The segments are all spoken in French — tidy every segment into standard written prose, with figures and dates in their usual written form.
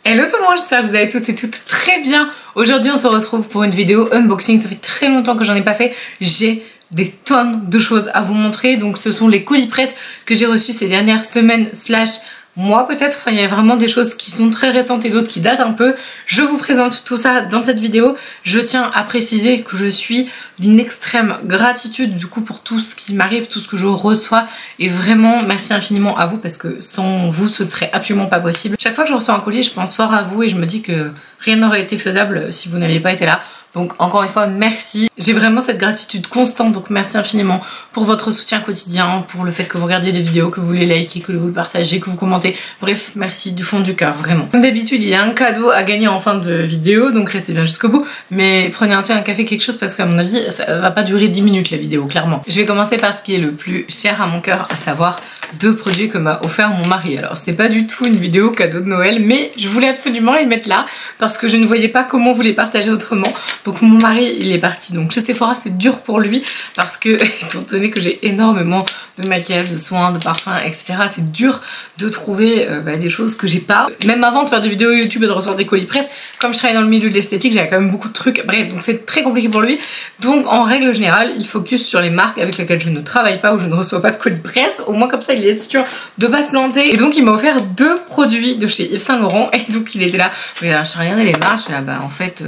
Hello tout le monde, j'espère que vous allez tous et toutes très bien. Aujourd'hui on se retrouve pour une vidéo unboxing, ça fait très longtemps que j'en ai pas fait. J'ai des tonnes de choses à vous montrer, donc ce sont les colis presse que j'ai reçus ces dernières semaines slash mois peut-être. Enfin il y a vraiment des choses qui sont très récentes et d'autres qui datent un peu. Je vous présente tout ça dans cette vidéo. Je tiens à préciser que je suis d'une extrême gratitude du coup pour tout ce qui m'arrive, tout ce que je reçois, et vraiment merci infiniment à vous parce que sans vous ce ne serait absolument pas possible. Chaque fois que je reçois un colis je pense fort à vous et je me dis que rien n'aurait été faisable si vous n'aviez pas été là. Donc encore une fois merci, j'ai vraiment cette gratitude constante, donc merci infiniment pour votre soutien quotidien, pour le fait que vous regardiez les vidéos, que vous les likez, que vous le partagez, que vous commentez, bref merci du fond du cœur vraiment. Comme d'habitude il y a un cadeau à gagner en fin de vidéo, donc restez bien jusqu'au bout, mais prenez un thé, un café, quelque chose parce qu'à mon avis ça va pas durer 10 minutes la vidéo clairement. Je vais commencer par ce qui est le plus cher à mon cœur, à savoir deux produits que m'a offert mon mari. Alors c'est pas du tout une vidéo cadeau de Noël, mais je voulais absolument les mettre là parce que je ne voyais pas comment vous les partager autrement. Donc mon mari il est parti donc chez Sephora, c'est dur pour lui parce que étant donné que j'ai énormément de maquillage, de soins, de parfums, etc. c'est dur de trouver des choses que j'ai pas. Même avant de faire des vidéos YouTube et de recevoir des colis presse, comme je travaille dans le milieu de l'esthétique, j'avais quand même beaucoup de trucs, bref, donc c'est très compliqué pour lui. Donc en règle générale, il focus sur les marques avec lesquelles je ne travaille pas ou je ne reçois pas de colis presse, au moins comme ça il est sûr de pas se planter. Et donc il m'a offert deux produits de chez Yves Saint Laurent et donc il était là, oui alors j'ai regardé les marques, là bah en fait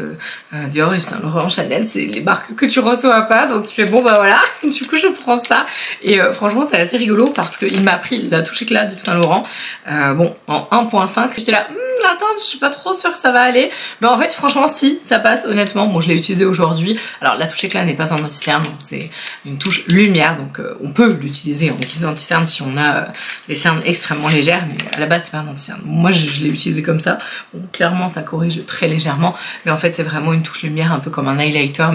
Dior, Yves Saint Laurent, Chanel c'est les marques que tu reçois pas, donc il fait bon bah voilà, du coup je prends ça et franchement c'est assez rigolo parce qu'il m'a pris la touche éclat d'Yves Saint Laurent, bon en 1.5, j'étais là attends je suis pas trop sûre que ça va aller, mais en fait franchement si ça passe honnêtement. Bon je l'ai utilisé aujourd'hui, alors la touche éclat n'est pas un anti-cerne, c'est une touche lumière, donc on peut l'utiliser en guise d'anti-cerne si on a des cernes extrêmement légères, mais à la base c'est pas un anti-cerne. Moi je l'ai utilisé comme ça, bon clairement ça corrige très légèrement, mais en fait c'est vraiment une touche lumière un peu comme un highlighter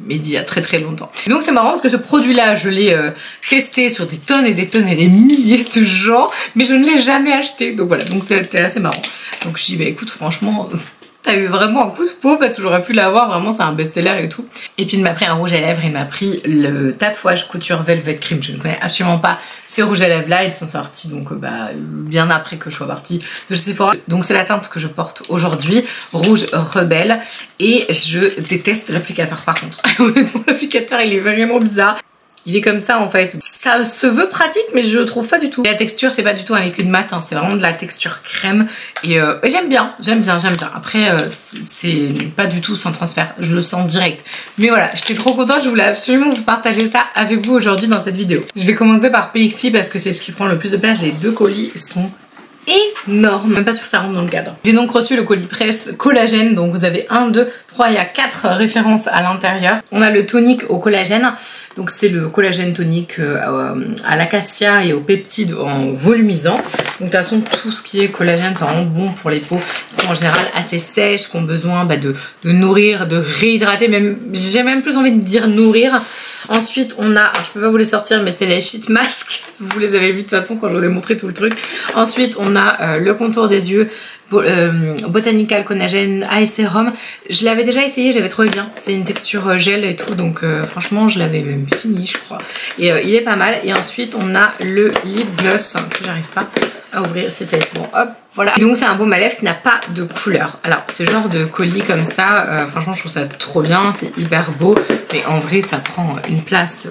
mais d'il y a très longtemps. Et donc c'est marrant parce que ce produit là je l'ai testé sur des tonnes et des tonnes et des milliers de gens, mais je ne l'ai jamais acheté, donc voilà, donc c'était assez marrant. Donc je dis bah écoute franchement t'as eu vraiment un coup de peau parce que j'aurais pu l'avoir, vraiment c'est un best-seller et tout. Et puis il m'a pris un rouge à lèvres, il m'a pris le tatouage couture Velvet Cream. Je ne connais absolument pas ces rouges à lèvres là, ils sont sortis donc bien après que je sois partie de chez Sephora. Donc c'est la teinte que je porte aujourd'hui, rouge rebelle, et je déteste l'applicateur par contre. Honnêtement l'applicateur il est vraiment bizarre. Il est comme ça en fait. Ça se veut pratique mais je le trouve pas du tout. La texture c'est pas du tout un liquide mat, hein, c'est vraiment de la texture crème et j'aime bien. Après c'est pas du tout sans transfert, je le sens direct. Mais voilà, j'étais trop contente, je voulais absolument vous partager ça avec vous aujourd'hui dans cette vidéo. Je vais commencer par PXI parce que c'est ce qui prend le plus de place. J'ai deux colis, ils sont énorme, même pas sûr que ça rentre dans le cadre. J'ai donc reçu le colis presse collagène, donc vous avez 1, 2, 3, il y a 4 références à l'intérieur. On a le tonique au collagène, donc c'est le collagène tonique à l'acacia et aux peptides en volumisant. Donc de toute façon tout ce qui est collagène c'est vraiment bon pour les peaux qui sont en général assez sèches, qui ont besoin de nourrir, de réhydrater, même j'ai même plus envie de dire nourrir. Ensuite on a, alors je peux pas vous les sortir mais c'est les sheet masks, vous les avez vus de toute façon quand je vous ai montré tout le truc. Ensuite on a le contour des yeux Botanical Collagen Eye Serum. Je l'avais déjà essayé, j'avais trouvé bien. C'est une texture gel et tout, donc franchement je l'avais même fini je crois. Et il est pas mal. Et ensuite on a le lip gloss que j'arrive pas à ouvrir, c'est ça, bon hop. Voilà, et donc c'est un baume à lèvres qui n'a pas de couleur. Alors ce genre de colis comme ça, franchement je trouve ça trop bien, c'est hyper beau, mais en vrai ça prend une place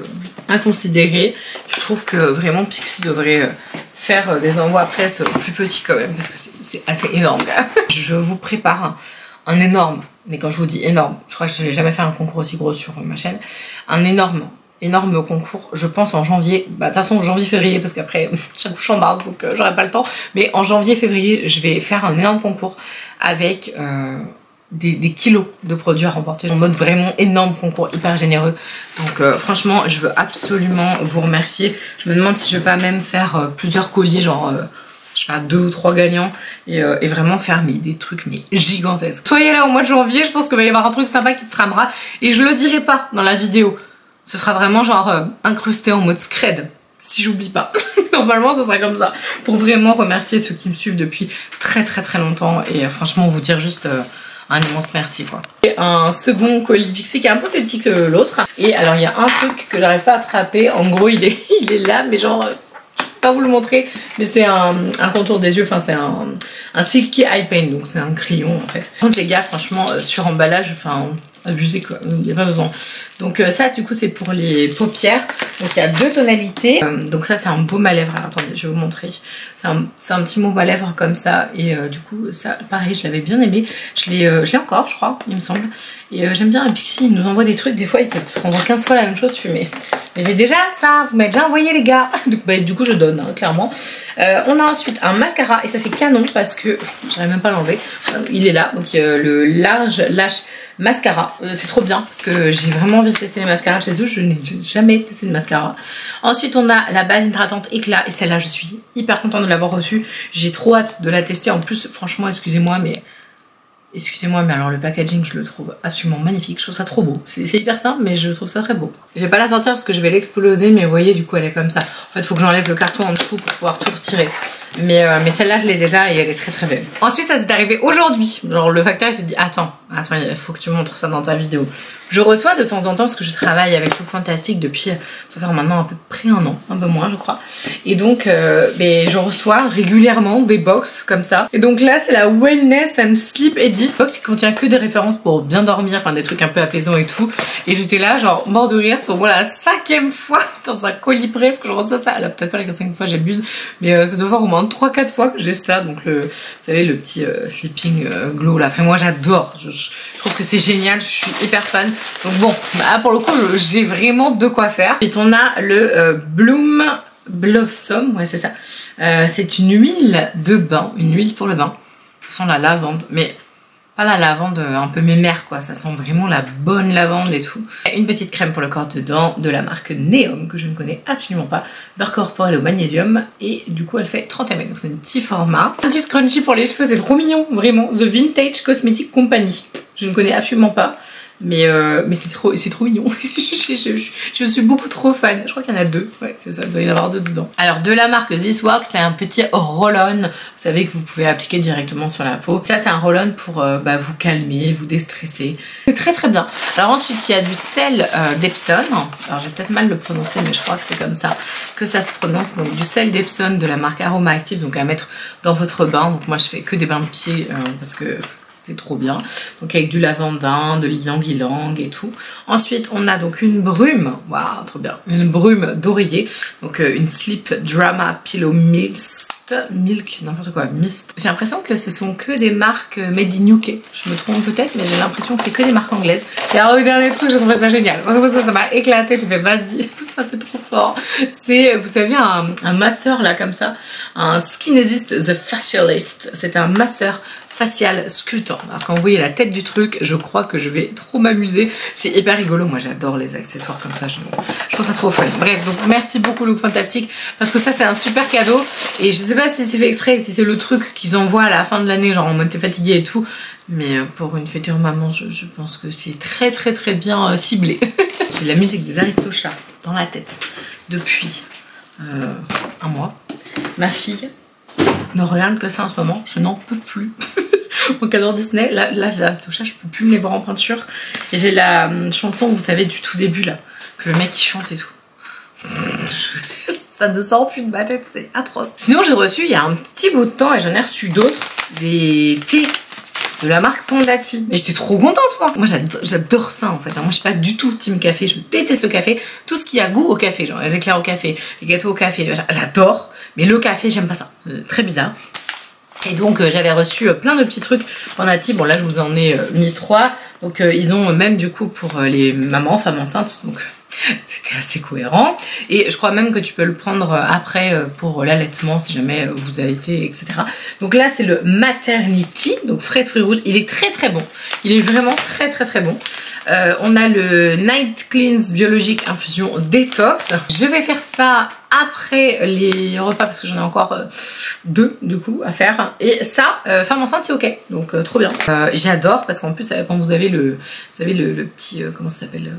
inconsidérée. Je trouve que vraiment Pixi devrait faire des envois presse plus petits quand même, parce que c'est assez énorme. Je vous prépare un énorme, mais quand je vous dis énorme, je crois que je n'ai jamais fait un concours aussi gros sur ma chaîne, un énorme concours, je pense en janvier, de toute façon janvier-février parce qu'après j'accouche en mars donc j'aurai pas le temps, mais en janvier-février je vais faire un énorme concours avec des kilos de produits à remporter en mode vraiment énorme concours hyper généreux. Donc franchement je veux absolument vous remercier. Je me demande si je vais pas même faire plusieurs colliers, genre je sais pas 2 ou 3 gagnants et vraiment faire des trucs gigantesques. Soyez là au mois de janvier, je pense qu'il va y avoir un truc sympa qui se tramera et je le dirai pas dans la vidéo. Ce sera vraiment genre incrusté en mode scred, si j'oublie pas. Normalement ce sera comme ça, pour vraiment remercier ceux qui me suivent depuis très longtemps et franchement vous dire juste un immense merci quoi. Et un second colis Pixi qui est un peu plus petit que l'autre. Et alors il y a un truc que j'arrive pas à attraper, en gros il est là mais genre... pas vous le montrer, mais c'est un contour des yeux, enfin c'est un Silky Eye Paint, donc c'est un crayon en fait. Par contre les gars, franchement, sur emballage, enfin, abusé quoi, il n'y a pas besoin. Donc ça du coup c'est pour les paupières. Donc il y a 2 tonalités. Donc ça c'est un baume à lèvres. Alors, attendez, je vais vous montrer. C'est un petit baume à lèvres comme ça. Et du coup ça pareil, je l'avais bien aimé. Je l'ai encore je crois, il me semble. Et j'aime bien Pixi, il nous envoie des trucs. Des fois il te renvoie 15 fois la même chose. Tu fais mais j'ai déjà ça, vous m'avez déjà envoyé les gars. Donc bah, du coup je donne hein, clairement. On a ensuite un mascara. Et ça c'est canon parce que j'arrive même pas à l'enlever. Il est là. Donc le large lash mascara, c'est trop bien parce que j'ai vraiment envie de tester les mascaras chez eux, je n'ai jamais testé de mascara. Ensuite on a la base hydratante éclat et celle-là je suis hyper contente de l'avoir reçue, j'ai trop hâte de la tester. En plus franchement excusez-moi mais alors le packaging je le trouve absolument magnifique, je trouve ça trop beau, c'est hyper simple mais je trouve ça très beau. Je vais pas la sortir parce que je vais l'exploser mais vous voyez du coup elle est comme ça. En fait il faut que j'enlève le carton en dessous pour pouvoir tout retirer. Mais celle-là je l'ai déjà et elle est très très belle. Ensuite ça s'est arrivé aujourd'hui, genre le facteur il se dit attends il faut que tu montres ça dans ta vidéo. Je reçois de temps en temps parce que je travaille avec Look Fantastic depuis, ça fait maintenant à peu près un an, un peu moins je crois. Et donc je reçois régulièrement des box comme ça. Et donc là c'est la Wellness and Sleep Edit. Box qui contient que des références pour bien dormir, enfin des trucs un peu apaisants et tout. Et j'étais là genre mort de rire, c'est au moins la 5e fois dans un colis presse que je reçois ça. Alors peut-être pas la 5e fois, j'abuse, mais ça doit faire au moins 3-4 fois que j'ai ça. Donc vous savez le petit sleeping glow là. Enfin moi j'adore, je trouve que c'est génial, je suis hyper fan. Donc bon, bah, pour le coup j'ai vraiment de quoi faire. Ensuite on a le Bloom Blossom, ouais c'est ça. C'est une huile de bain, une huile pour le bain. Ça sent la lavande, mais pas la lavande un peu mémère quoi, ça sent vraiment la bonne lavande et tout. Une petite crème pour le corps dedans de la marque Neom que je ne connais absolument pas. Beurre corporel au magnésium et du coup elle fait 30 ml, donc c'est un petit format. Un petit scrunchie pour les cheveux, c'est trop mignon, vraiment. The Vintage Cosmetic Company, je ne connais absolument pas. Mais c'est trop mignon. je suis beaucoup trop fan. Je crois qu'il y en a 2. Ouais, c'est ça, il doit y en avoir 2 dedans. Alors, de la marque This Works, c'est un petit roll-on. Vous savez que vous pouvez appliquer directement sur la peau. Ça, c'est un roll-on pour vous calmer, vous déstresser. C'est très très bien. Alors ensuite, il y a du sel d'Epsom. Alors, je vais peut-être mal le prononcer, mais je crois que c'est comme ça que ça se prononce. Donc, du sel d'Epsom de la marque Aroma Active, donc à mettre dans votre bain. Donc, moi, je fais que des bains de pieds parce que c'est trop bien. Donc avec du lavandin, de l'ylang-ylang et tout. Ensuite, on a donc une brume. Waouh, trop bien. Une brume d'oreiller. Donc une Sleep Drama Pillow Mist. N'importe quoi, Mist. J'ai l'impression que ce sont que des marques made in UK. Je me trompe peut-être, mais j'ai l'impression que c'est que des marques anglaises. Et alors le dernier truc, je trouvais ça génial. Ça m'a éclaté. J'ai fait vas-y, ça c'est trop fort. C'est, vous savez, un masseur là comme ça. Un Skinesist The Facialist. C'est un masseur facial sculptant. Alors quand vous voyez la tête du truc, je crois que je vais trop m'amuser. C'est hyper rigolo. Moi j'adore les accessoires comme ça. Je trouve ça trop fun. Bref, donc merci beaucoup Look Fantastic parce que ça c'est un super cadeau. Et je sais pas si c'est fait exprès, si c'est le truc qu'ils envoient à la fin de l'année, genre en mode t'es fatigué et tout. Mais pour une future maman, je pense que c'est très très très bien ciblé. J'ai la musique des Aristochats dans la tête depuis un mois. Ma fille ne regarde que ça en ce moment, je n'en peux plus. Mon cadre Disney, là les Aristochats, je peux plus me les voir en peinture. Et j'ai la chanson, vous savez, du tout début là, que le mec il chante et tout. Ça ne sort plus de ma tête, c'est atroce. Sinon j'ai reçu il y a un petit bout de temps, et j'en ai reçu d'autres, des thés de la marque Pondati. Mais j'étais trop contente moi. Moi j'adore ça en fait. Moi je suis pas du tout team café, je déteste le café. Tout ce qui a goût au café, genre les éclairs au café, les gâteaux au café, j'adore. Mais le café j'aime pas ça, très bizarre. Et donc j'avais reçu plein de petits trucs Pondati. Bon là je vous en ai mis 3. Donc ils ont même du coup pour les mamans, femmes enceintes. Donc c'était assez cohérent. Et je crois même que tu peux le prendre après pour l'allaitement si jamais vous allaitez, etc. Donc là c'est le Maternity, donc fraise fruits rouges. Il est très très bon. Il est vraiment très très très bon. On a le Night Cleanse biologique infusion détox. Je vais faire ça après les repas parce que j'en ai encore 2 du coup à faire. Et ça, femme enceinte c'est ok. Donc trop bien. J'adore parce qu'en plus quand vous avez le petit comment ça s'appelle,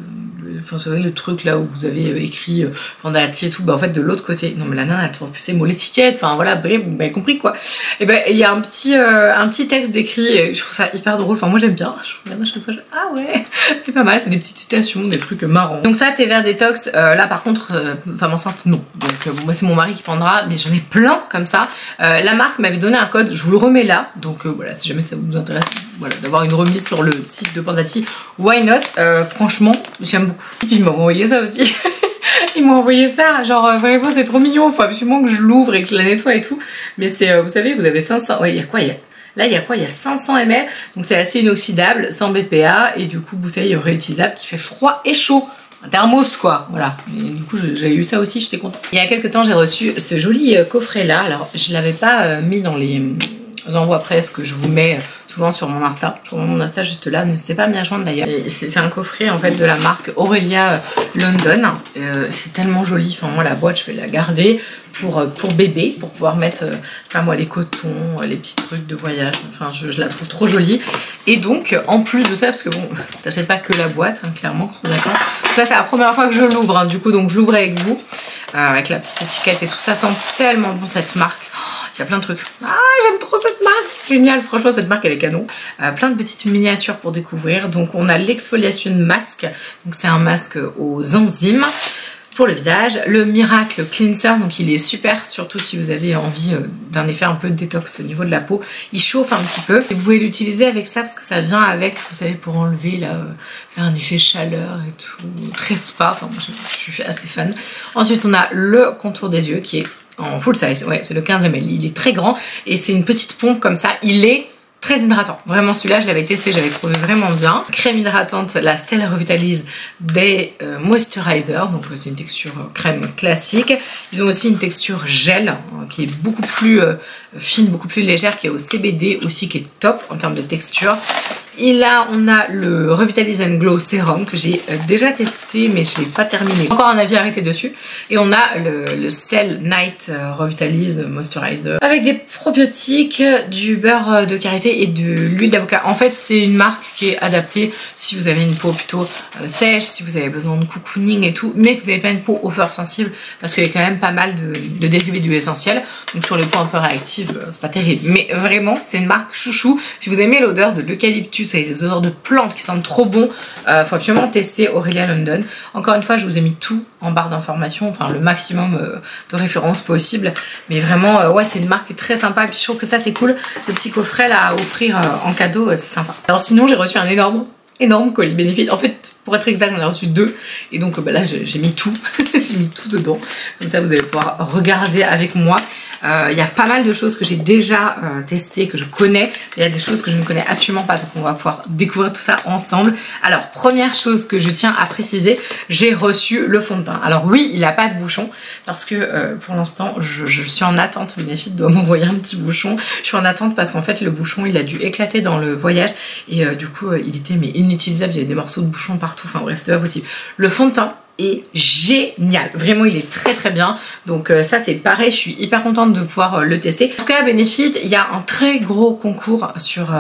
enfin vous savez le truc là où vous avez écrit Pondati et tout, bah en fait de l'autre côté, non mais la nana elle trouve plus ses mots l'étiquette, enfin voilà, bref vous m'avez compris quoi. Et ben il y a un petit texte décrit et je trouve ça hyper drôle, enfin moi j'aime bien, je regarde à chaque fois, ah ouais c'est pas mal, c'est des petites citations, des trucs marrants. Donc ça thé vert détox, là par contre femme enceinte non, Donc bon, moi c'est mon mari qui prendra, mais j'en ai plein comme ça. La marque m'avait donné un code, je vous le remets là. Donc voilà, si jamais ça vous intéresse, voilà, d'avoir une remise sur le site de Pandati, why not? Franchement, j'aime beaucoup. Et puis ils m'ont envoyé ça aussi. Ils m'ont envoyé ça, genre vraiment c'est trop mignon, faut absolument que je l'ouvre et que je la nettoie et tout. Mais c'est, vous savez, vous avez 500, ouais, il y a quoi, là il y a quoi, il y a 500 ml, donc c'est assez inoxydable, sans BPA, et du coup bouteille réutilisable qui fait froid et chaud. Un thermos quoi, voilà. Et du coup j'ai eu ça aussi, j'étais contente. Il y a quelques temps j'ai reçu ce joli coffret là, alors je l'avais pas mis dans les envois presse que je vous mets souvent sur mon Insta. Je vous mets mon Insta juste là, n'hésitez pas à m'y rejoindre d'ailleurs. C'est un coffret en fait de la marque Aurelia London. C'est tellement joli, enfin moi la boîte je vais la garder pour bébé, pour pouvoir mettre, je sais pas moi, les cotons, les petits trucs de voyage, enfin je la trouve trop jolie. Et donc en plus de ça, parce que bon, t'achètes pas que la boîte, hein, clairement, d'accord. Là c'est la première fois que je l'ouvre, hein, du coup donc je l'ouvre avec vous, avec la petite étiquette et tout, ça sent tellement bon cette marque. Il y a plein de trucs. Ah, j'aime trop cette marque, c'est génial. Franchement, cette marque, elle est canon. Plein de petites miniatures pour découvrir. Donc, on a l'exfoliation masque. Donc, c'est un masque aux enzymes pour le visage. Le Miracle Cleanser, donc il est super, surtout si vous avez envie d'un effet un peu de détox au niveau de la peau. Il chauffe un petit peu. Et vous pouvez l'utiliser avec ça parce que ça vient avec, vous savez, pour enlever, là, faire un effet chaleur et tout. Très spa. Enfin, moi, je suis assez fan. Ensuite, on a le contour des yeux qui est en full size, ouais, c'est le 15 ml, il est très grand et c'est une petite pompe comme ça, il est très hydratant. Vraiment celui-là, je l'avais testé, j'avais trouvé vraiment bien. Crème hydratante, la Cell Revitalise Day Moisturizer, donc c'est une texture crème classique. Ils ont aussi une texture gel qui est beaucoup plus fine, beaucoup plus légère, qui est au CBD aussi, qui est top en termes de texture. Et là, on a le Revitalize and Glow Serum que j'ai déjà testé, mais je l'ai pas terminé. Encore un avis arrêté dessus. Et on a le Cell Night Revitalize Moisturizer avec des probiotiques, du beurre de karité et de l'huile d'avocat. En fait, c'est une marque qui est adaptée si vous avez une peau plutôt sèche, si vous avez besoin de cocooning et tout, mais que vous n'avez pas une peau over-sensible, parce qu'il y a quand même pas mal de dérivés d'huile essentielle. Donc sur les peaux un peu réactives, c'est pas terrible. Mais vraiment, c'est une marque chouchou. Si vous aimez l'odeur de l'eucalyptus et les odeurs de plantes qui sentent trop bon, faut absolument tester Aurelia London. Encore une fois, je vous ai mis tout en barre d'informations, enfin le maximum de références possible. Mais vraiment, ouais, c'est une marque très sympa. Et puis je trouve que ça c'est cool. Le petit coffret là à offrir en cadeau, c'est sympa. Alors sinon, j'ai reçu un énorme colis Benefit. En fait, pour être exact, j'en ai reçu 2. Et donc bah là, j'ai mis tout. J'ai mis tout dedans. Comme ça, vous allez pouvoir regarder avec moi. Il y a pas mal de choses que j'ai déjà testées, que je connais. Mais il y a des choses que je ne connais absolument pas. Donc on va pouvoir découvrir tout ça ensemble. Alors, première chose que je tiens à préciser, j'ai reçu le fond de teint. Alors oui, il n'a pas de bouchon. Parce que pour l'instant, je suis en attente. Benefit doit m'envoyer un petit bouchon. Je suis en attente parce qu'en fait, le bouchon, il a dû éclater dans le voyage. Et du coup, il était mais inutilisable. Il y avait des morceaux de bouchon partout. Enfin bref, c'était pas possible. Le fond de teint est génial, vraiment il est très très bien. Donc ça c'est pareil, je suis hyper contente de pouvoir le tester. En tout cas, Benefit, il y a un très gros concours sur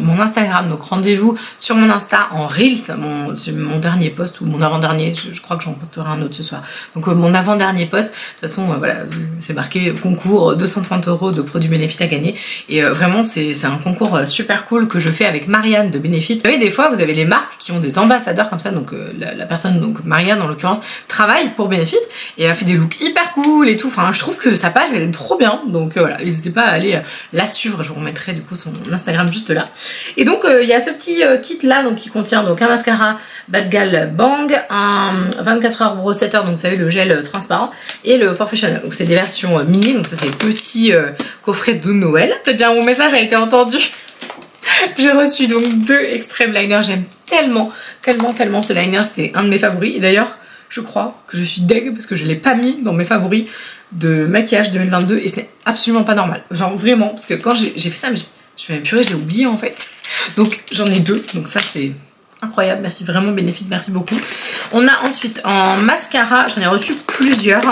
mon Instagram, donc rendez-vous sur mon Insta en Reels, mon dernier post ou mon avant-dernier, je crois que j'en posterai un autre ce soir. Donc mon avant-dernier post, de toute façon voilà, c'est marqué concours 230 € de produits Benefit à gagner. Et vraiment c'est un concours super cool que je fais avec Marianne de Benefit. Vous savez, des fois vous avez les marques qui ont des ambassadeurs comme ça, donc la personne, donc Marianne en l'occurrence, travaille pour Benefit et a fait des looks hyper cool et tout. Enfin, je trouve que sa page elle est trop bien. Donc voilà, n'hésitez pas à aller la suivre. Je vous remettrai du coup son Instagram juste là. Et donc il y a ce petit kit là, donc qui contient donc un mascara Bad Gal Bang, un 24 heures brow setter, donc vous savez le gel transparent, et le Professionnel. Donc c'est des versions mini, donc ça c'est le petit coffret de Noël. C'est bien, mon message a été entendu. J'ai reçu donc 2 extreme liners. J'aime tellement ce liner, c'est un de mes favoris. Et d'ailleurs, je crois que je suis deg parce que je l'ai pas mis dans mes favoris de maquillage 2022 et ce n'est absolument pas normal. Genre vraiment, parce que quand j'ai fait ça, je me suis purée, j'ai oublié en fait. Donc j'en ai 2, donc ça c'est incroyable, merci vraiment Benefit, merci beaucoup. On a ensuite en mascara, j'en ai reçu plusieurs,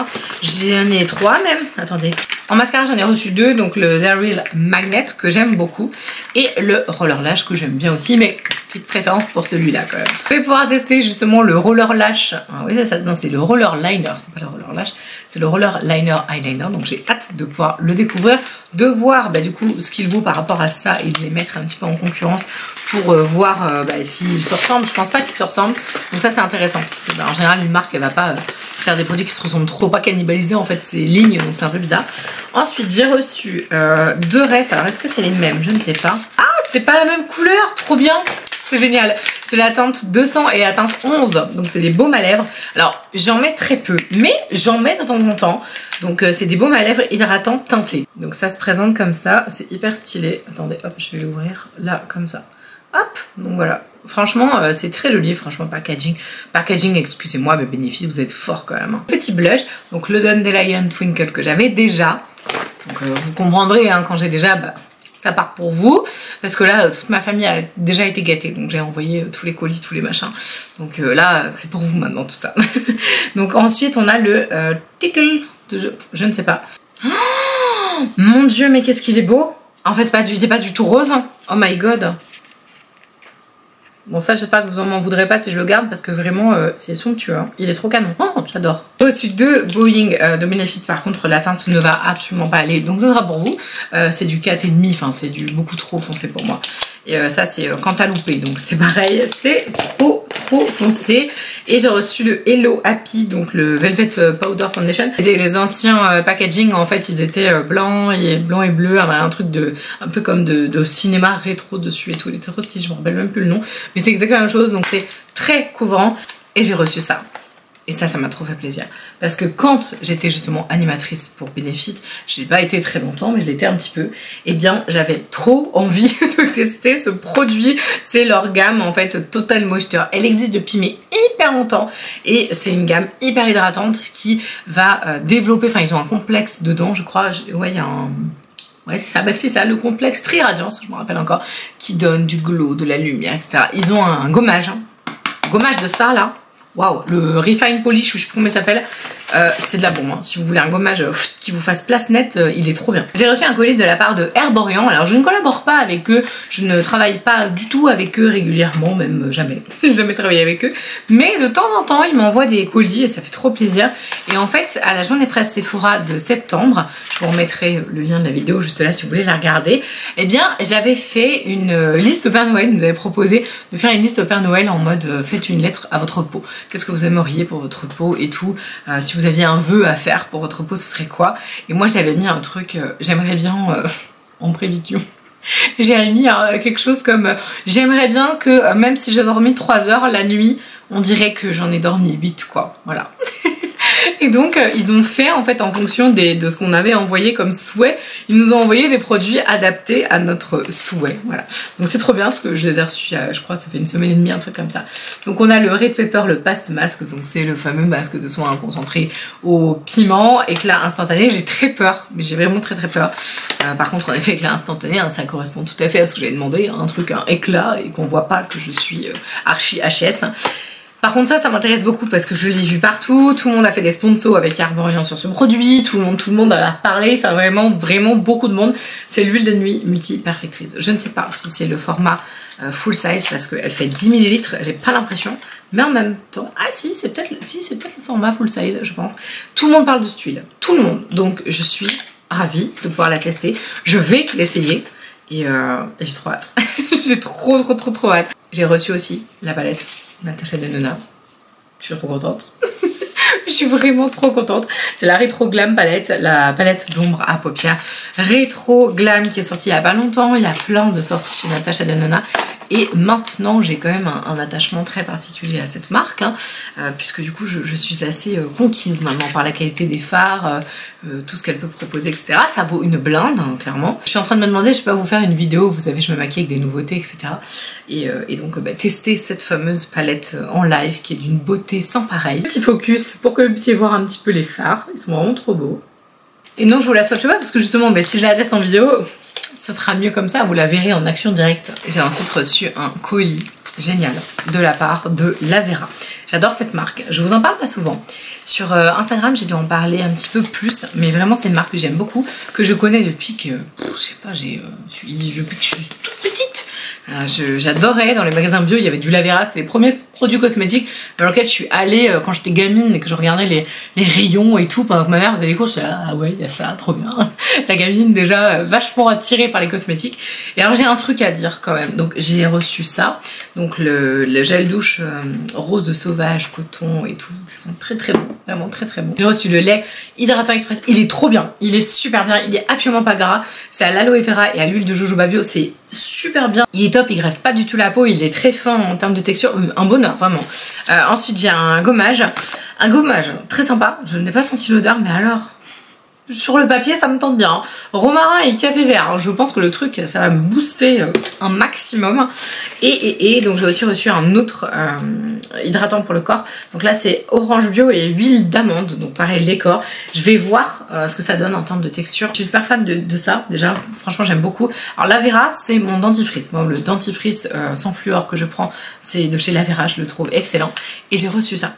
j'en ai 3 même, attendez. En mascara j'en ai reçu 2, donc le The Real Magnet que j'aime beaucoup et le Roller Lash que j'aime bien aussi, mais petite préférence pour celui-là quand même. Vous allez pouvoir tester justement le Roller Lash, ah, oui c'est ça, non c'est le Roller Liner, c'est pas le Roller Lash, c'est le Roller Liner Eyeliner, donc j'ai hâte de pouvoir le découvrir, de voir bah, du coup ce qu'il vaut par rapport à ça et de les mettre un petit peu en concurrence pour voir bah, s'ils se ressemblent. Je pense pas qu'ils se ressemblent, donc ça c'est intéressant parce que bah, en général une marque elle va pas faire des produits qui se ressemblent trop, pas cannibaliser en fait ces lignes, donc c'est un peu bizarre. Ensuite j'ai reçu deux refs, alors est-ce que c'est les mêmes? Je ne sais pas. Ah, c'est pas la même couleur, trop bien, c'est génial. C'est la teinte 200 et la teinte 11, donc c'est des baumes à lèvres. Alors j'en mets très peu, mais j'en mets de temps en temps. Donc c'est des baumes à lèvres hydratants teintés. Donc ça se présente comme ça, c'est hyper stylé. Attendez, hop, je vais l'ouvrir là, comme ça. Hop, donc voilà. Franchement, c'est très joli, franchement, packaging. Packaging, excusez-moi, mais bénéfice, vous êtes fort quand même. Hein. Petit blush, donc le Dandelion Twinkle que j'avais déjà. Donc vous comprendrez, hein, quand j'ai déjà, bah, ça part pour vous. Parce que là, toute ma famille a déjà été gâtée. Donc j'ai envoyé tous les colis, tous les machins. Donc là, c'est pour vous maintenant, tout ça. Donc ensuite, on a le Tickle, je ne sais pas. Oh, mon Dieu, mais qu'est-ce qu'il est beau. En fait, il n'est pas du tout rose. Oh my god. Bon, ça, j'espère que vous m'en voudrez pas si je le garde parce que vraiment, c'est somptueux. Hein. Il est trop canon. Oh, j'adore. J'ai reçu deux Boeing de Benefit. Par contre, la teinte ne va absolument pas aller. Donc, ce sera pour vous. C'est du 4,5. Enfin, c'est du beaucoup trop foncé pour moi. Et ça, c'est Cantaloupe. Donc, c'est pareil. C'est trop foncé. Et j'ai reçu le Hello Happy. Donc, le Velvet Powder Foundation. Et les anciens packaging, en fait, ils étaient blancs et bleu. Un truc un peu comme de cinéma rétro dessus et tout. Il était trop stylé. Je me rappelle même plus le nom. Mais c'est exactement la même chose, donc c'est très couvrant. Et j'ai reçu ça. Et ça m'a trop fait plaisir. Parce que quand j'étais justement animatrice pour Benefit, je n'ai pas été très longtemps, mais je l'étais un petit peu. Et bien, j'avais trop envie de tester ce produit. C'est leur gamme, en fait, Total Moisture. Elle existe depuis mais hyper longtemps. Et c'est une gamme hyper hydratante qui va développer... Enfin, ils ont un complexe dedans, je crois. Ouais, il y a un... Ouais, c'est ça, bah, c'est ça, le complexe Tri-Radiance, je me rappelle encore, qui donne du glow, de la lumière, etc. Ils ont un gommage, hein. Gommage de ça, là. Waouh, le Refine Polish, ou je sais pas comment il s'appelle, c'est de la bombe. Hein. Si vous voulez un gommage qui vous fasse place nette, il est trop bien. J'ai reçu un colis de la part de Herborian. Alors je ne collabore pas avec eux, je ne travaille pas du tout avec eux régulièrement, même jamais. J'ai jamais travaillé avec eux. Mais de temps en temps, ils m'envoient des colis et ça fait trop plaisir. Et en fait, à la journée presse Sephora de septembre, je vous remettrai le lien de la vidéo juste là si vous voulez la regarder. Eh bien, j'avais fait une liste au Père Noël. Ils nous avaient proposé de faire une liste au Père Noël en mode faites une lettre à votre peau. Qu'est-ce que vous aimeriez pour votre peau et tout. Si vous aviez un vœu à faire pour votre peau, ce serait quoi? Et moi, j'avais mis un truc, j'aimerais bien en prévision. J'ai mis quelque chose comme j'aimerais bien que même si j'ai dormi 3 heures la nuit, on dirait que j'en ai dormi 8 quoi. Voilà. Et donc ils ont fait en fait en fonction de ce qu'on avait envoyé comme souhait, ils nous ont envoyé des produits adaptés à notre souhait. Voilà. Donc c'est trop bien parce que je les ai reçus je crois que ça fait 1 semaine et demie, un truc comme ça. Donc on a le Red Pepper, le Paste Mask, donc c'est le fameux masque de soins concentré au piment, éclat instantané. J'ai très peur, mais j'ai vraiment très peur. Par contre en effet éclat instantané, hein, ça correspond tout à fait à ce que j'avais demandé, hein, un truc, un éclat et qu'on voit pas que je suis archi HS. Par contre ça m'intéresse beaucoup parce que je l'ai vu partout, tout le monde a fait des sponsors avec Herborian sur ce produit, tout le monde en a parlé, enfin vraiment beaucoup de monde. C'est l'huile de nuit multi-perfectrice. Je ne sais pas si c'est le format full size parce qu'elle fait 10 ml, j'ai pas l'impression, mais en même temps, ah si c'est peut-être le format full size je pense. Tout le monde parle de cette huile, tout le monde, donc je suis ravie de pouvoir la tester, je vais l'essayer et j'ai trop hâte, j'ai trop hâte. J'ai reçu aussi la palette Natasha Denona. Je suis trop contente. Je suis vraiment trop contente. C'est la Retro Glam palette, la palette d'ombre à paupières Retro Glam qui est sortie il y a pas longtemps. Il y a plein de sorties chez Natasha Denona. Et maintenant, j'ai quand même un attachement très particulier à cette marque, hein, puisque du coup, je suis assez conquise maintenant par la qualité des fards, tout ce qu'elle peut proposer, etc. Ça vaut une blinde, hein, clairement. Je suis en train de me demander, je vais pas vous faire une vidéo, vous savez, je me maquille avec des nouveautés, etc. Et donc, tester cette fameuse palette en live qui est d'une beauté sans pareil. Petit focus pour que vous puissiez voir un petit peu les fards, ils sont vraiment trop beaux. Et non, je vous la swatche pas parce que justement, si je la teste en vidéo, ce sera mieux comme ça, vous la verrez en action directe. J'ai ensuite reçu un colis génial de la part de Lavera. J'adore cette marque, je vous en parle pas souvent. Sur Instagram, j'ai dû en parler un petit peu plus, mais vraiment c'est une marque que j'aime beaucoup, que je connais depuis que, je sais pas, depuis que je suis toute petite. J'adorais, dans les magasins bio, il y avait du Lavera, c'était les premiers produits cosmétiques dans lesquels je suis allée quand j'étais gamine et que je regardais les rayons et tout pendant que ma mère faisait les courses. J'étais là, ah ouais, il y a ça, trop bien. La gamine déjà vachement attirée par les cosmétiques. Et alors j'ai un truc à dire quand même, donc j'ai reçu ça, donc le gel douche rose sauvage, coton et tout, ça sent très bons. vraiment très très bon. J'ai reçu le lait hydratant express, il est trop bien, il est super bien, il est absolument pas gras, c'est à l'aloe vera et à l'huile de jojoba bio, c'est super bien, il est top, il graisse pas du tout la peau, il est très fin en termes de texture, un bonheur vraiment. Ensuite j'ai un gommage très sympa, je n'ai pas senti l'odeur mais alors... Sur le papier ça me tente bien, romarin et café vert, je pense que le truc ça va me booster un maximum. Et donc j'ai aussi reçu un autre hydratant pour le corps, donc là c'est orange bio et huile d'amande, donc pareil les corps. Je vais voir ce que ça donne en termes de texture. Je suis super fan de ça, déjà franchement j'aime beaucoup. Alors l'Avera c'est mon dentifrice, moi le dentifrice sans fluor que je prends c'est de chez l'Avera, je le trouve excellent. Et j'ai reçu ça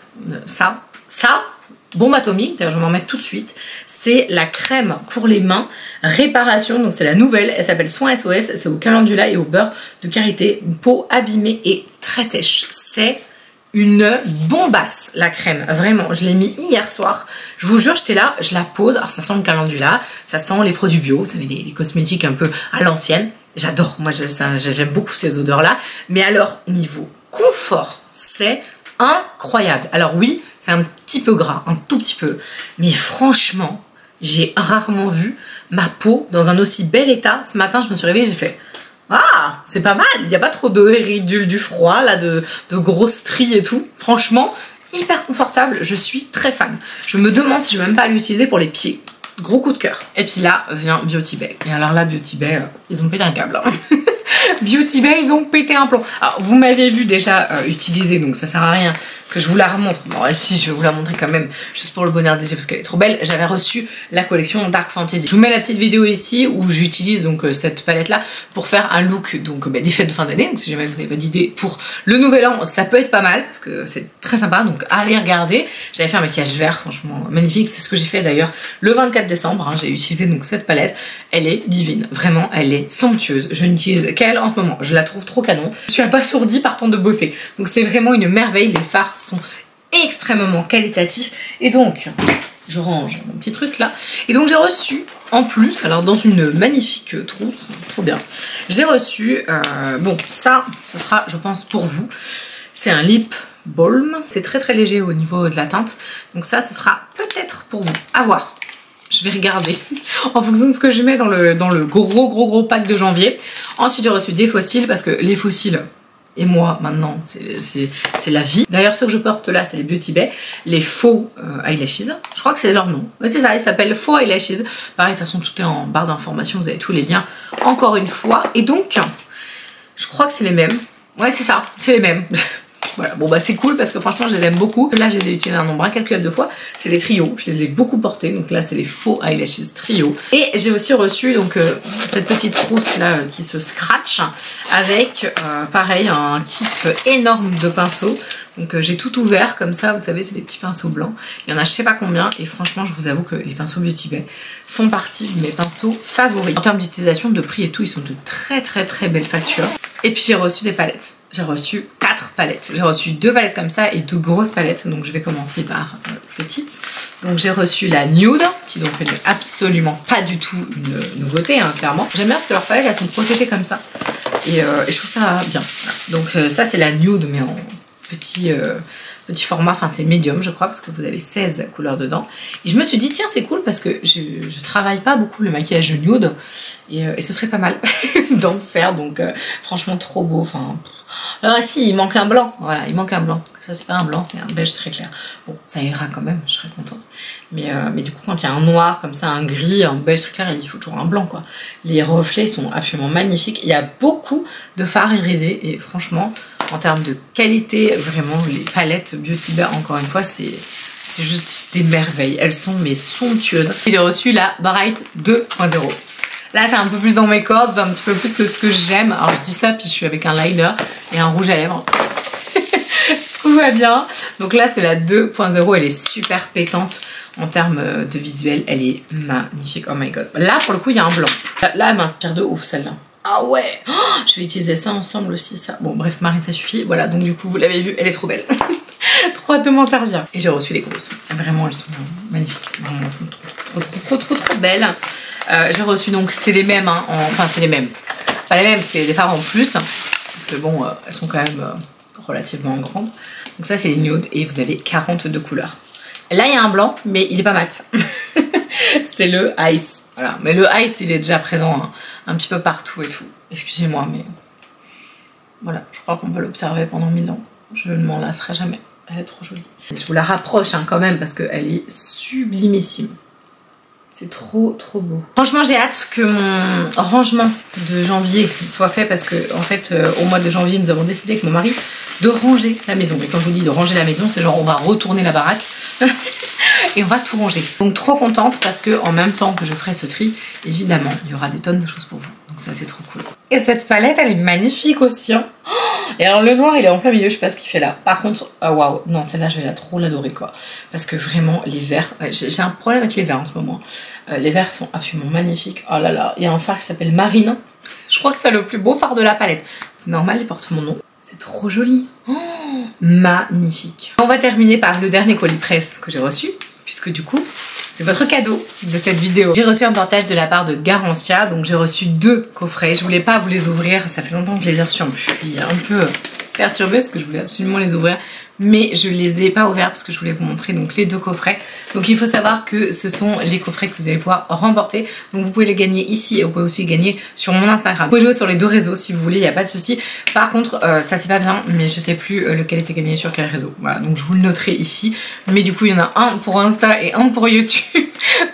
bombe atomique, d'ailleurs je vais m'en mettre tout de suite. C'est la crème pour les mains réparation, donc c'est la nouvelle, elle s'appelle Soin SOS, c'est au calendula et au beurre de karité, peau abîmée et très sèche. C'est une bombasse la crème, vraiment, je l'ai mis hier soir, je vous jure j'étais là, je la pose, alors ça sent le calendula, ça sent les produits bio, vous savez les cosmétiques un peu à l'ancienne, j'adore, moi j'aime beaucoup ces odeurs là, mais alors niveau confort, c'est incroyable. Alors oui, c'est un petit peu gras, un tout petit peu, mais franchement, j'ai rarement vu ma peau dans un aussi bel état. Ce matin, je me suis réveillée, j'ai fait ah, c'est pas mal, il n'y a pas trop de ridules du froid, là, de grosses stries et tout. Franchement, hyper confortable, je suis très fan. Je me demande si je vais même pas l'utiliser pour les pieds. Gros coup de cœur. Et puis là vient Beauty Bay. Et alors là, Beauty Bay, ils ont pété un câble. Hein. Beauty Bay, ils ont pété un plomb. Alors, vous m'avez vu déjà utiliser, donc ça sert à rien que je vous la remontre. Bon, si, je vais vous la montrer quand même, juste pour le bonheur des yeux, parce qu'elle est trop belle. J'avais reçu la collection Dark Fantasy. Je vous mets la petite vidéo ici où j'utilise donc cette palette-là pour faire un look donc des fêtes de fin d'année. Donc si jamais vous n'avez pas d'idée pour le nouvel an, ça peut être pas mal, parce que c'est très sympa, donc allez regarder. J'avais fait un maquillage vert, franchement magnifique. C'est ce que j'ai fait d'ailleurs le 24 décembre. Hein, j'ai utilisé donc cette palette. Elle est divine, vraiment, elle est somptueuse. Je n'utilise qu'elle en ce moment. Je la trouve trop canon. Je suis abasourdie par tant de beauté. Donc c'est vraiment une merveille. Les fards sont extrêmement qualitatifs. Et donc, je range mon petit truc là. Et donc j'ai reçu en plus, alors dans une magnifique trousse, trop bien, j'ai reçu, bon ça, ce sera je pense pour vous, c'est un lip balm. C'est très très léger au niveau de la teinte. Donc ça, ce sera peut-être pour vous. À voir. Je vais regarder en fonction de ce que je mets dans le gros pack de janvier. Ensuite j'ai reçu des fossiles parce que les fossiles et moi maintenant c'est la vie. D'ailleurs ceux que je porte là c'est les Beauty Bay, les faux eyelashes, je crois que c'est leur nom. Ouais, c'est ça, ils s'appellent faux eyelashes. Pareil de toute façon tout est en barre d'informations, vous avez tous les liens encore une fois. Et donc je crois que c'est les mêmes. Ouais c'est ça, c'est les mêmes. Voilà, bon bah c'est cool parce que franchement je les aime beaucoup. Là je les ai utilisés un nombre incalculable de fois. C'est les trios, je les ai beaucoup portés. Donc là c'est les faux eyelashes trio. Et j'ai aussi reçu donc cette petite trousse là qui se scratch avec pareil un kit énorme de pinceaux. Donc j'ai tout ouvert comme ça, vous savez c'est des petits pinceaux blancs. Il y en a je sais pas combien et franchement je vous avoue que les pinceaux Beauty Bay font partie de mes pinceaux favoris. En termes d'utilisation, de prix et tout, ils sont de très belles factures. Et puis j'ai reçu des palettes. J'ai reçu 4 palettes. J'ai reçu 2 palettes comme ça et 2 grosses palettes. Donc je vais commencer par petite. Donc j'ai reçu la Nude, qui donc n'est absolument pas du tout une nouveauté, hein, clairement. J'aime bien parce que leurs palettes elles sont protégées comme ça. Et je trouve ça bien. Voilà. Donc ça c'est la Nude mais en petit format, enfin c'est médium je crois parce que vous avez 16 couleurs dedans. Et je me suis dit tiens c'est cool parce que je travaille pas beaucoup le maquillage nude et ce serait pas mal d'en faire, donc franchement trop beau. Enfin alors si il manque un blanc, voilà il manque un blanc, parce que ça c'est pas un blanc, c'est un beige très clair. Bon ça ira quand même, je serais contente. Mais du coup quand il y a un noir comme ça, un gris, un beige très clair, il faut toujours un blanc quoi. Les reflets sont absolument magnifiques. Il y a beaucoup de fards irisés et franchement en termes de qualité, vraiment les palettes Beauty Bay encore une fois c'est juste des merveilles. Elles sont mais somptueuses. J'ai reçu la Bright 2.0. Là c'est un peu plus dans mes cordes, c'est un petit peu plus que ce que j'aime. Alors je dis ça puis je suis avec un liner et un rouge à lèvres. Tout va bien. Donc là c'est la 2.0, elle est super pétante en termes de visuel, elle est magnifique. Oh my god. Là pour le coup il y a un blanc. Là elle m'inspire de ouf celle-là. Ah ouais, oh, je vais utiliser ça ensemble aussi ça. Bon bref Marine ça suffit. Voilà donc du coup vous l'avez vu, elle est trop belle. Trop hâte de m'en servir. Et j'ai reçu les grosses. Vraiment elles sont magnifiques. Vraiment elles sont trop belles. J'ai reçu donc c'est les mêmes hein, enfin c'est les mêmes. C'est pas les mêmes parce qu'il y a des fards en plus. Parce que bon elles sont quand même relativement grandes. Donc ça c'est les nudes et vous avez 42 couleurs. Là il y a un blanc mais il est pas mat. C'est le ice. Voilà. Mais le ice il est déjà présent un petit peu partout et tout. Excusez-moi mais voilà, je crois qu'on peut l'observer pendant 1000 ans. Je ne m'en lasserai jamais. Elle est trop jolie. Je vous la rapproche hein, quand même parce qu'elle est sublimissime. C'est trop beau. Franchement j'ai hâte que mon rangement de janvier soit fait parce que en fait au mois de janvier nous avons décidé avec mon mari de ranger la maison. Et quand je vous dis de ranger la maison, c'est genre on va retourner la baraque et on va tout ranger. Donc trop contente parce que en même temps que je ferai ce tri, évidemment il y aura des tonnes de choses pour vous. Donc ça c'est trop cool. Et cette palette elle est magnifique aussi hein. Et alors le noir il est en plein milieu, je sais pas ce qu'il fait là. Par contre, waouh, non celle-là je vais trop l'adorer quoi. Parce que vraiment les verts, j'ai un problème avec les verts en ce moment. Les verts sont absolument magnifiques. Oh là là, il y a un fard qui s'appelle Marine. Je crois que c'est le plus beau fard de la palette. C'est normal, il porte mon nom. C'est trop joli. Oh, magnifique. On va terminer par le dernier colis presse que j'ai reçu. Puisque du coup, c'est votre cadeau de cette vidéo. J'ai reçu un portage de la part de Garantia. Donc j'ai reçu 2 coffrets. Je voulais pas vous les ouvrir. Ça fait longtemps que je les ai reçus. Je suis un peu perturbée parce que je voulais absolument les ouvrir. Mais je les ai pas ouverts parce que je voulais vous montrer donc les 2 coffrets. Donc il faut savoir que ce sont les coffrets que vous allez pouvoir remporter. Donc vous pouvez les gagner ici et vous pouvez aussi les gagner sur mon Instagram. Vous pouvez jouer sur les 2 réseaux si vous voulez, il n'y a pas de souci. Par contre ça c'est pas bien mais je sais plus lequel était gagné sur quel réseau. Voilà donc je vous le noterai ici. Mais du coup il y en a un pour Insta et un pour YouTube.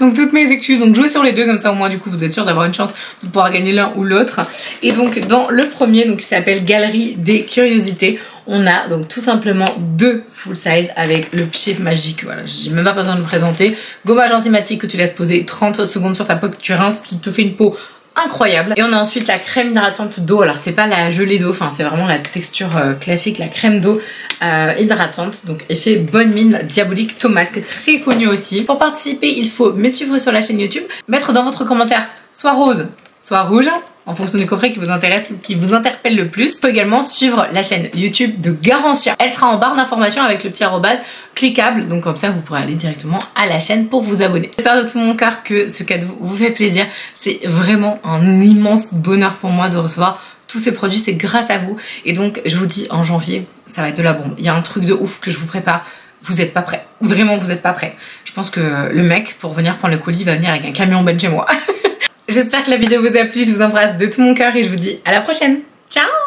Donc toutes mes excuses. Donc jouez sur les 2 comme ça au moins du coup vous êtes sûr d'avoir une chance de pouvoir gagner l'un ou l'autre. Et donc dans le premier donc qui s'appelle Galerie des Curiosités. On a donc tout simplement 2 full size avec le pchit magique. Voilà, j'ai même pas besoin de le présenter. Gommage enzymatique que tu laisses poser 30 secondes sur ta peau, que tu rinces, qui te fait une peau incroyable. Et on a ensuite la crème hydratante d'eau. Alors c'est pas la gelée d'eau, enfin c'est vraiment la texture classique, la crème d'eau hydratante. Donc effet bonne mine diabolique tomate, qui est très connu aussi. Pour participer, il faut me suivre sur la chaîne YouTube, mettre dans votre commentaire soit rose, soit rouge, en fonction du coffret qui vous intéresse ou qui vous interpelle le plus. Vous pouvez également suivre la chaîne YouTube de Garantia. Elle sera en barre d'informations avec le petit arrobase cliquable. Donc comme ça, vous pourrez aller directement à la chaîne pour vous abonner. J'espère de tout mon cœur que ce cadeau vous fait plaisir. C'est vraiment un immense bonheur pour moi de recevoir tous ces produits. C'est grâce à vous. Et donc, je vous dis, en janvier, ça va être de la bombe. Il y a un truc de ouf que je vous prépare. Vous n'êtes pas prêts. Vraiment, vous n'êtes pas prêts. Je pense que le mec, pour venir prendre le colis, va venir avec un camion ben chez moi. J'espère que la vidéo vous a plu, je vous embrasse de tout mon cœur et je vous dis à la prochaine. Ciao!